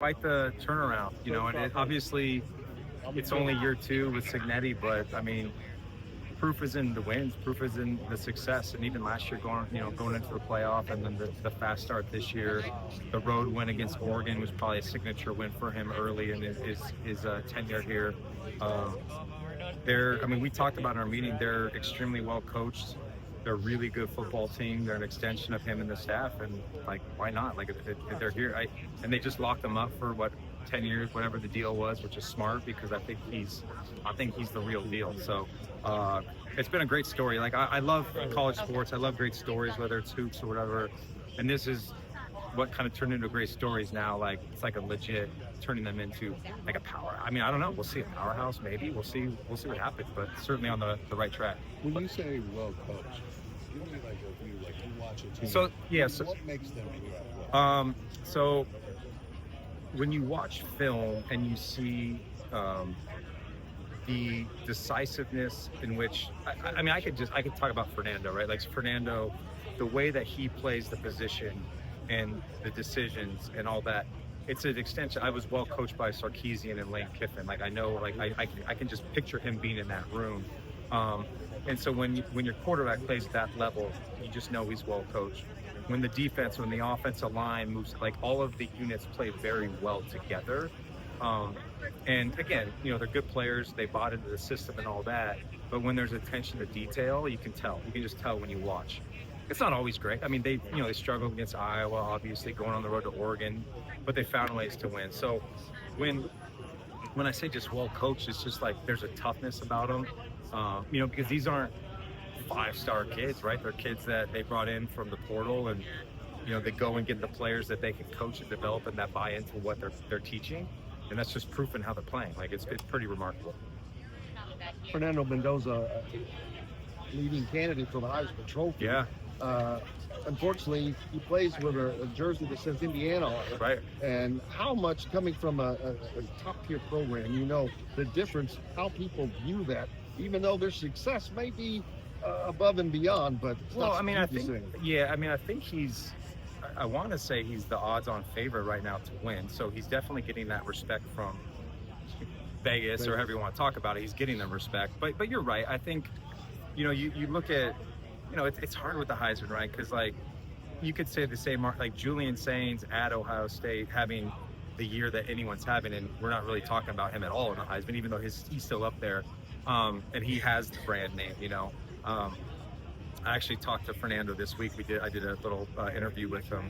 quite the turnaround, and obviously it's only year two with Cignetti, but I mean, proof is in the wins, proof is in the success, and even last year going into the playoff, and then the fast start this year, the road win against Oregon was probably a signature win for him early in his tenure here. Um, I mean, we talked about in our meeting, they're extremely well coached. They're a really good football team. They're an extension of him and the staff, and like, why not? Like, if they're here, and they just locked him up for what 10 years, whatever the deal was, which is smart because I think he's the real deal. So it's been a great story. Like, I love college sports. I love great stories, whether it's hoops or whatever. And this is what kind of turned into great stories now. Like, it's like a legit turning them into like a power. I mean, I don't know. We'll see a powerhouse. Maybe we'll see what happens. But certainly on the right track. When you say well coached, give me like a view. Like, you watch a team. So yeah. So what makes them do that well? So when you watch film and you see the decisiveness in which I mean, I could talk about Fernando, right? Like, Fernando, the way that he plays the position and the decisions and all that, it's an extension. I was well coached by Sarkisian and Lane Kiffin. Like, I know, like, I can just picture him being in that room. And so when your quarterback plays at that level, you just know he's well coached. When the offensive line moves, like, all of the units play very well together. And again, they're good players. They bought into the system and all that. But when there's attention to detail, you can tell. You can just tell when you watch. It's not always great. I mean, they struggled against Iowa, obviously going on the road to Oregon, but they found ways to win. So when I say just well coached, it's just like there's a toughness about them. Because these aren't 5-star kids, right? They're kids that they brought in from the portal, and they go and get the players that they can coach and develop and that buy into what they're teaching, and that's just proof in how they're playing. Like, it's pretty remarkable. Fernando Mendoza, leading candidate for the Heisman Trophy. Yeah. Unfortunately, he plays with a jersey that says Indiana on it. Right. And how much, coming from a top-tier program, the difference, how people view that, even though their success may be above and beyond, but I think I want to say he's the odds-on favorite right now to win. So he's definitely getting that respect from Vegas, or however you want to talk about it. He's getting the respect. But you're right. I think, you look at, it's hard with the Heisman, right? Because, like, you could say the same, like Julian Sains at Ohio State having the year that anyone's having, and we're not really talking about him at all in the Heisman, even though he's still up there, and he has the brand name. I actually talked to Fernando this week. I did a little interview with him.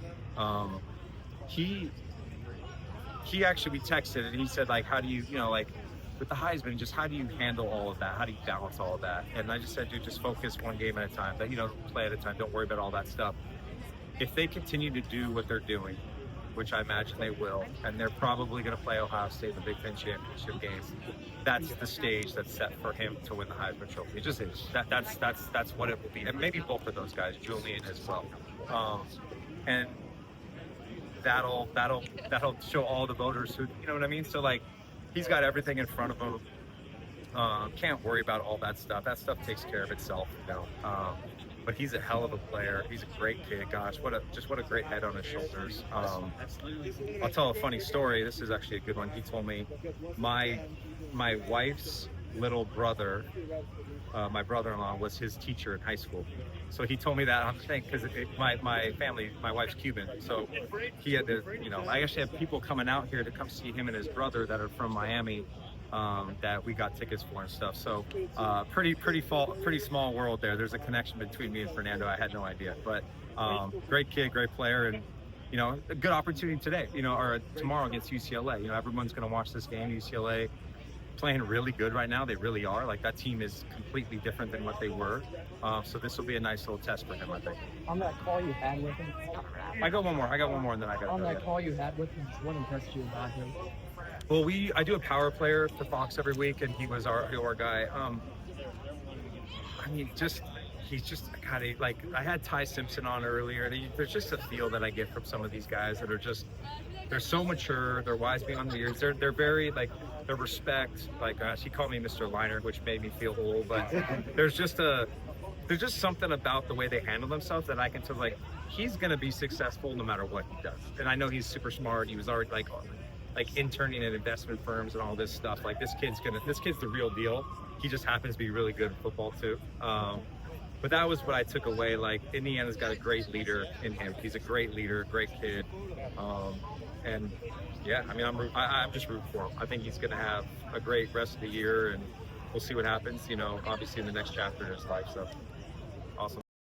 We texted, and he said, like, how do you, like, with the Heisman, just how do you handle all of that? How do you balance all of that? And I just said, dude, just focus one game at a time. But, play at a time. Don't worry about all that stuff. If they continue to do what they're doing, which I imagine they will, and they're probably going to play Ohio State in the Big Ten championship games, that's the stage that's set for him to win the Heisman Trophy. It just is. That's what it will be, and maybe both of those guys, Julian as well. And that'll show all the voters who, you know what I mean. So, like, he's got everything in front of him. Can't worry about all that stuff. That stuff takes care of itself, But he's a hell of a player. He's a great kid. Gosh, what a great head on his shoulders. I'll tell a funny story. This is actually a good one. He told me my wife's little brother, my brother-in-law, was his teacher in high school. So he told me that, I'm thinking, because my family, my wife's Cuban, so he had to, I actually have people coming out here to come see him and his brother that are from Miami, that we got tickets for and stuff. So pretty small world there. There's a connection between me and Fernando. I had no idea, but great kid, great player, and a good opportunity today, or tomorrow against UCLA. Everyone's going to watch this game. UCLA playing really good right now. They really are. Like, that team is completely different than what they were. So this will be a nice little test for him, I think. On that call you had with him? I got one more, and then I got. On that call you had with him, what impressed you about him? Well, I do a power player for Fox every week, and he was our guy. I mean, he's just kind of like, I had Ty Simpson on earlier, and there's just a feel that I get from some of these guys that are just, they're so mature, they're wise beyond their years, they're very, like, their respect, like, he called me Mr. Leinart, which made me feel old, but there's just something about the way they handle themselves that I can tell, like, he's going to be successful no matter what he does. And I know he's super smart. He was already, like, like interning at investment firms and all this stuff. Like this kid's the real deal. He just happens to be really good at football too. But that was what I took away. Like Indiana's got a great leader in him. He's a great leader, great kid. And yeah, I mean, I'm just rooting for him. I think he's going to have a great rest of the year, and we'll see what happens, you know, obviously in the next chapter in his life. So